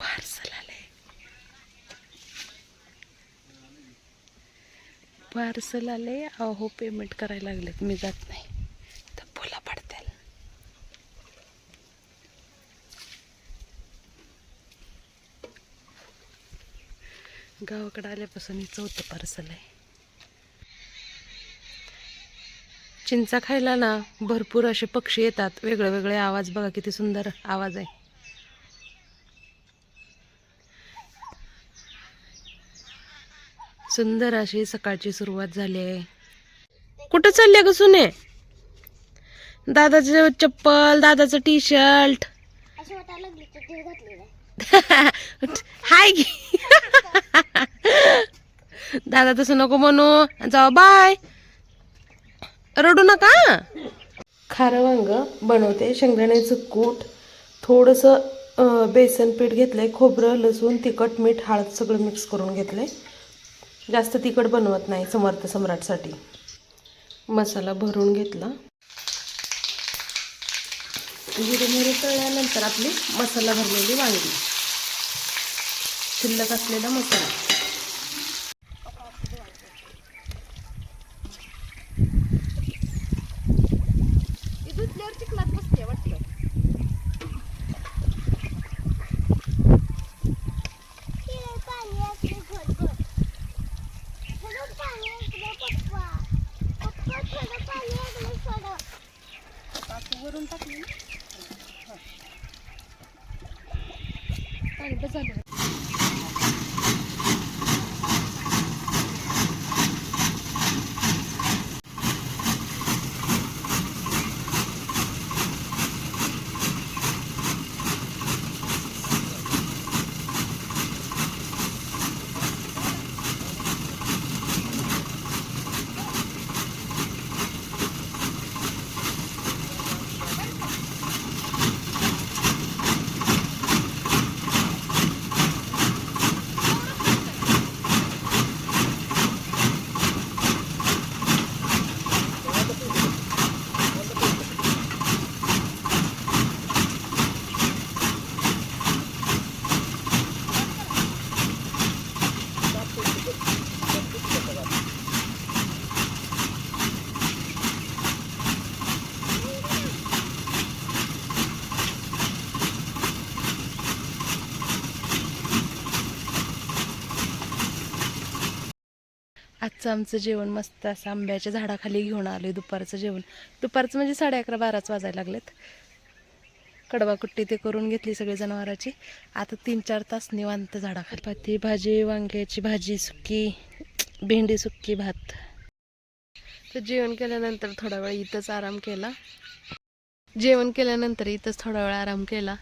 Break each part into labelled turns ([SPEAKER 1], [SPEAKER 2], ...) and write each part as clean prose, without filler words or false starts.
[SPEAKER 1] Parcel आले, parcel आले. अहो पेमेंट करायला लागलेत, मी जात नाही तर बोला पडतील. गावाकडे आल्यापासून हे 4थं पार्सल आहे. चिंचा खायला ना भरपूर असे पक्षी येतात, वेगळे वेगळे आवाज. बघा किती सुंदर आवाज आहे. सुंदर अशी सकाळची सुरुवात झाली आहे. कुठं चालले ग सुने? दादाचं चप्पल, दादाचं टी शर्ट हाय की. दादा तसं नको म्हणू, जाऊ बाय, रडू नका. खारं वांग बनवते. शेंगदाण्याचं कूट, थोडंसं बेसन पीठ घेतलंय, खोबरं, लसूण, तिखट, मीठ, हळद सगळं मिक्स करून घेतलंय. जास्त तिखट बनवत नाही समर्थ सम्राटसाठी. मसाला भरून घेतला. जिरे मोहरी तळल्यानंतर आपली मसाला भरलेली वांगी, शिल्लक असलेला मसाला. वरून टाकली पाणी बस झालं. आजचं आमचं जेवण मस्त असं आंब्याच्या झाडाखाली घेऊन आलो आहे. दुपारचं जेवण, दुपारचं म्हणजे 11:30-12 वाजायला लागलेत. कडवाकुट्टी ते करून घेतली सगळी जनावराची. आता 3-4 तास निवांत झाडाखाली. चपाती, भाजी, वांग्याची भाजी सुक्की, भेंडी सुक्की, भात. तर जेवण केल्यानंतर थोडा वेळ इथंच आराम केला. थोडा वेळ आराम केला.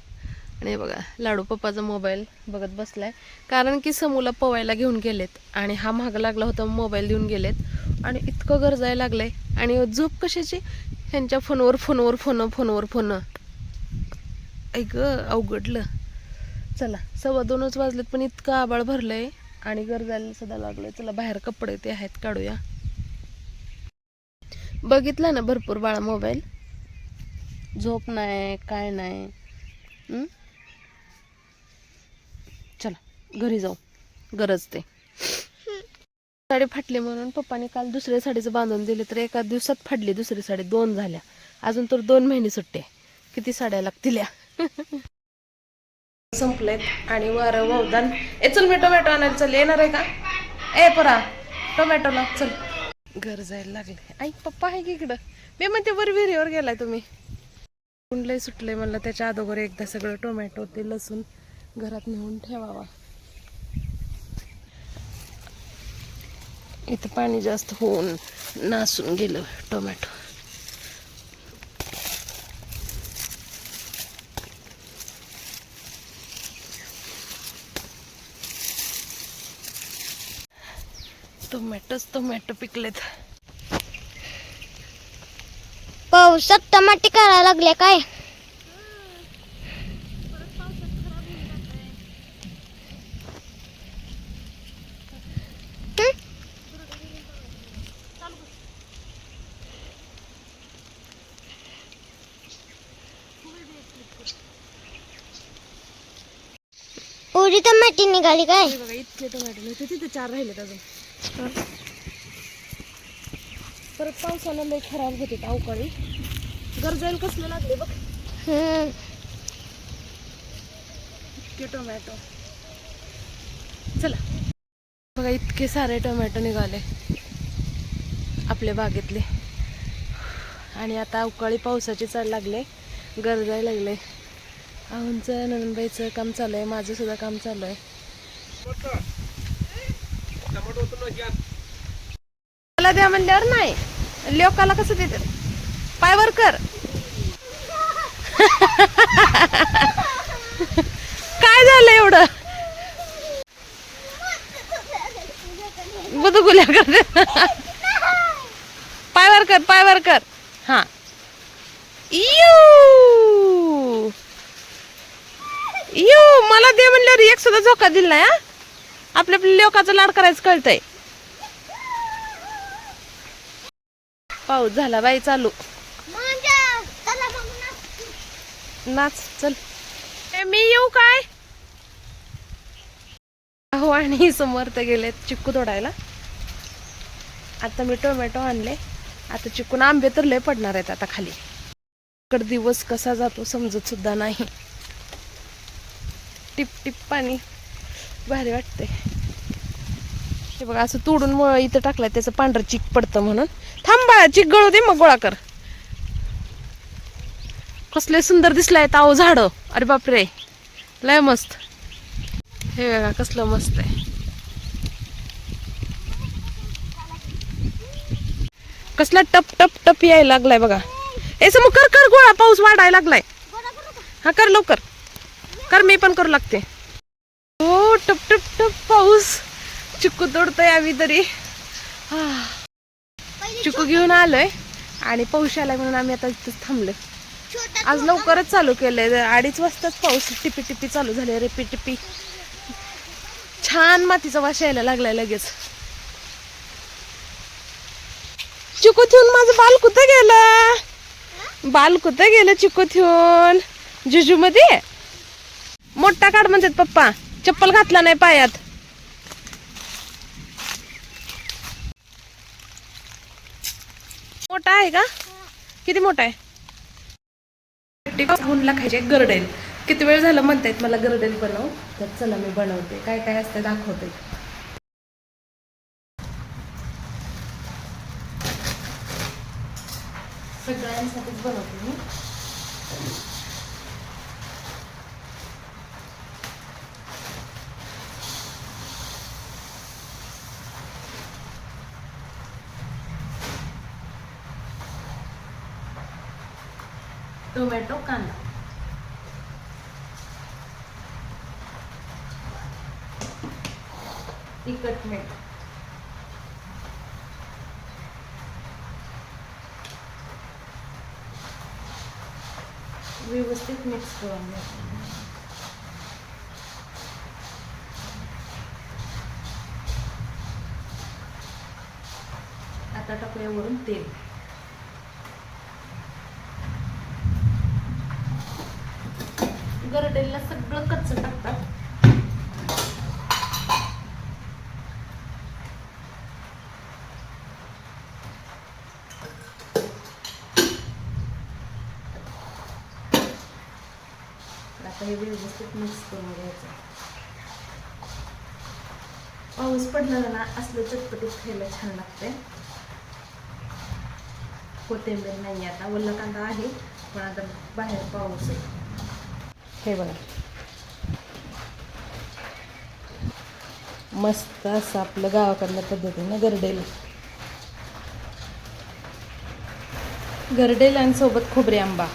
[SPEAKER 1] आणि बघा लाडू पप्पाचा मोबाईल बघत बसलाय, कारण की समूला पवायला घेऊन गेलेत आणि हा महाग लागला होता, मोबाईल देऊन गेलेत आणि इतकं गरजायला लागलंय. आणि झोप कशाची, ह्यांच्या फोन ऐक अवघडलं. चला 2:15 वाजलेत, पण इतकं आबाळ भरलंय आणि गरजायला सुद्धा लागलंय. चला बाहेर कपडे ते आहेत काढूया. बघितला ना भरपूर बाळा मोबाईल, झोप नाही काय नाही. चला घरी जाऊ, गरज ते. साडी फाटली म्हणून पप्पाने काल दुसऱ्या साडीचं बांधून दिले, तर एका दिवसात फाडली दुसरी साडी. 2 झाल्या, अजून तर 2 महिने सुट्टे. किती साड्या लागतील या. संपलेत आणि वारं ववदान. चल मी टोमॅटो आणायला चल, येणार आहे का? परा टोमॅटोला चल. घर जायला लागले. ऐक पप्पा आहे की इकडं. मी म्हणते वर विहिरीवर गेलाय तुम्ही. लय सुटलंय म्हणलं, त्याच्या अगोदर एकदा सगळं टोमॅटो ते लसूण घरात नेऊन ठेवावा. इथं पाणी जास्त होऊन नासून गेलं टोमॅटो. टोमॅटो पिकलेत.
[SPEAKER 2] पावसात टमाटे करायला लागले काय? एवढी टमाटी निघाली काय?
[SPEAKER 1] हे बघा इतके टोमॅटो होते, तिथे 4 राहिलेत अजून. परत पावसाला लय खराब होते अवकाळी. गरजायला कसलं लागले बघ इतके टोमॅटो. चला बघा इतके सारे टोमॅटो निघाले आपल्या बागेतले. आणि आता अवकाळी पावसाचे चढ लागले, गरजायला लागले. आमचं नंदबाईचं काम चालू आहे, माझं सुद्धा काम चालू आहे. मला द्या म्हणल्यावर नाही, लोकाला कसं देतात? पायवर कर. काय झालं एवढं? गुदगुल्या कर. पायवर कर, पायवर कर. हा यू मला दे म्हणल्यावर एक सुद्धा झोका दिला नाही. आपल्या आपल्या लोकांचं लाड करायचं कळतंय. पाऊस झाला बाई चालू. नाच चल. मी येऊ काय? हो आणि समोर तर गेले चिक्कू तोडायला. आता मी टोमॅटो आणले. आता चिकून आंबे तर लय पडणार आहेत आता खाली. इकडे दिवस कसा जातो समजत सुद्धा नाही. टिप टिप पाणी भारी वाटते. हे बघा असं तोडून इथं टाकलाय, त्याचं पांढरं चिक पडतं म्हणून. थांब बाळा, चिक गळू दे मग गोळा कर. कसले सुंदर दिसलाय ताव झाड. अरे बापरे लय मस्त. हे बघा कसलं मस्त आहे. कसला टप टप टप यायला लागलाय बघा. मग कर कर गोळा, पाऊस वाढायला लागलाय. हा कर लवकर कर, मी पण करू लागते. हो टप टप टप पाऊस. चिक्कू तोडतोय आम्ही तरी. चिक्कू घेऊन आलोय आणि पाऊस आलाय म्हणून आम्ही आता इथंच थांबलोय. आज लवकरच चालू केलंय, 2:30 वाजताच पाऊस टिपी टिपी चालू झाले. रेपी टिपी छान मातीचा वास यायला लागलाय लगेच. चिकू ठेवून माझं बाल कुठं गेलं? बाल कुठं गेलं चिकू ठेवून? जुजू मध्ये मोठा काढ म्हणतात पप्पा, चप्पल घातला नाही पायात. मोठा आहे का? किती मोठा आहे? गुणला खायचे गरडेल. किती वेळ झालं म्हणतायत मला गरडेल बनव, तर चला मी बनवते. काय काय असतं दाखवते. सगळ्यांसाठीच बनवते मी. टोमॅटो, कांदा, तिखट, मीठ, व्यवस्थित मिक्स करून घ्यायचं. आता टाकूया वरून तेल. गरडेला सगळं कच्चं टाकतात. आता हे व्यवस्थित मिक्स करून घ्यायचं. पाऊस पडला ना असलं चटपटीत खायला छान लागते. कोथिंबीर नाही, आता ओला कांदा आहे पण आता बाहेर पाऊस आहे. हे बघा मस्त असं आपलं गावाकडल्या पद्धतीनं गरडेल आणि सोबत खोबरे आंबा.